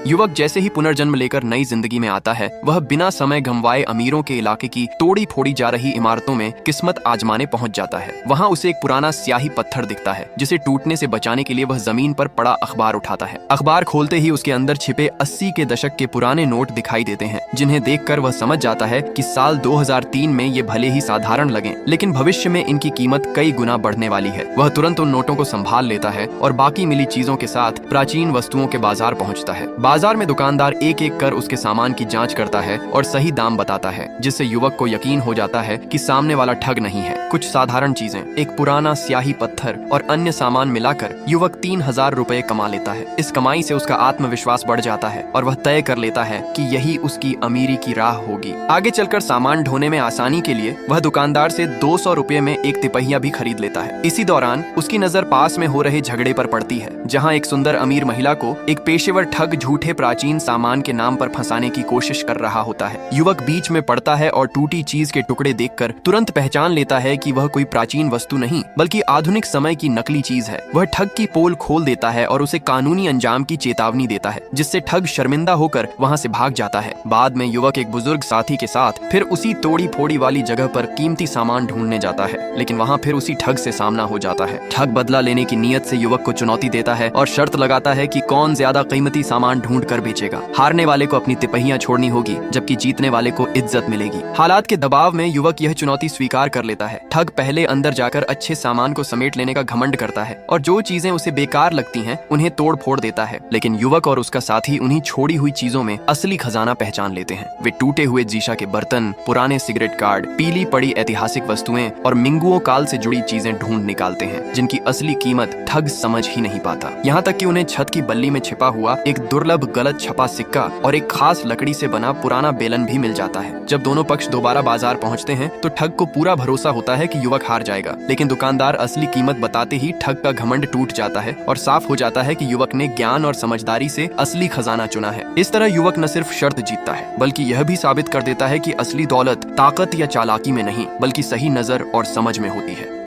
युवक जैसे ही पुनर्जन्म लेकर नई जिंदगी में आता है, वह बिना समय गंवाए अमीरों के इलाके की तोड़ी फोड़ी जा रही इमारतों में किस्मत आजमाने पहुंच जाता है। वहां उसे एक पुराना स्याही पत्थर दिखता है, जिसे टूटने से बचाने के लिए वह जमीन पर पड़ा अखबार उठाता है। अखबार खोलते ही उसके अंदर छिपे 80 के दशक के पुराने नोट दिखाई देते हैं, जिन्हें देखकर वह समझ जाता है कि साल 2003 में ये भले ही साधारण लगें, लेकिन भविष्य में इनकी कीमत कई गुना बढ़ने वाली है। वह तुरंत उन नोटों को संभाल लेता है और बाकी मिली चीजों के साथ प्राचीन वस्तुओं के बाजार पहुंचता है। बाजार में दुकानदार एक एक कर उसके सामान की जांच करता है और सही दाम बताता है, जिससे युवक को यकीन हो जाता है कि सामने वाला ठग नहीं है। कुछ साधारण चीजें, एक पुराना स्याही पत्थर और अन्य सामान मिलाकर युवक 3000 रुपए कमा लेता है। इस कमाई से उसका आत्मविश्वास बढ़ जाता है और वह तय कर लेता है कि यही उसकी अमीरी की राह होगी। आगे चलकर सामान ढोने में आसानी के लिए वह दुकानदार से 200 रुपए में एक तिपहिया भी खरीद लेता है। इसी दौरान उसकी नजर पास में हो रहे झगड़े पर पड़ती है, जहाँ एक सुंदर अमीर महिला को एक पेशेवर ठग झूठे प्राचीन सामान के नाम पर फंसाने की कोशिश कर रहा होता है। युवक बीच में पड़ता है और टूटी चीज के टुकड़े देखकर तुरंत पहचान लेता है कि वह कोई प्राचीन वस्तु नहीं बल्कि आधुनिक समय की नकली चीज है। वह ठग की पोल खोल देता है और उसे कानूनी अंजाम की चेतावनी देता है, जिससे ठग शर्मिंदा होकर वहां से भाग जाता है। बाद में युवक एक बुजुर्ग साथी के साथ फिर उसी तोड़ी फोड़ी वाली जगह पर कीमती सामान ढूंढने जाता है, लेकिन वहां फिर उसी ठग से सामना हो जाता है। ठग बदला लेने की नीयत से युवक को चुनौती देता है और शर्त लगाता है कि कौन ज्यादा कीमती सामान ढूंढ कर बेचेगा। हारने वाले को अपनी तिपहियां छोड़नी होगी, जबकि जीतने वाले को इज्जत मिलेगी। हालात के दबाव में युवक यह चुनौती स्वीकार कर लेता है। ठग पहले अंदर जाकर अच्छे सामान को समेट लेने का घमंड करता है और जो चीजें उसे बेकार लगती हैं उन्हें तोड़ फोड़ देता है, लेकिन युवक और उसका साथी उन्हीं छोड़ी हुई चीजों में असली खजाना पहचान लेते हैं। वे टूटे हुए जीशा के बर्तन, पुराने सिगरेट कार्ड, पीली पड़ी ऐतिहासिक वस्तुएं और मिंगुओं काल से जुड़ी चीजें ढूंढ निकालते हैं, जिनकी असली कीमत ठग समझ ही नहीं पाता। यहाँ तक कि उन्हें छत की बल्ली में छिपा हुआ एक दुर्लभ गलत छपा सिक्का और एक खास लकड़ी से बना पुराना बेलन भी मिल जाता है। जब दोनों पक्ष दोबारा बाजार पहुंचते हैं तो ठग को पूरा भरोसा होता है कि युवक हार जाएगा, लेकिन दुकानदार असली कीमत बताते ही ठग का घमंड टूट जाता है और साफ हो जाता है कि युवक ने ज्ञान और समझदारी से असली खजाना चुना है। इस तरह युवक न सिर्फ शर्त जीतता है, बल्कि यह भी साबित कर देता है कि असली दौलत ताकत या चालाकी में नहीं, बल्कि सही नजर और समझ में होती है।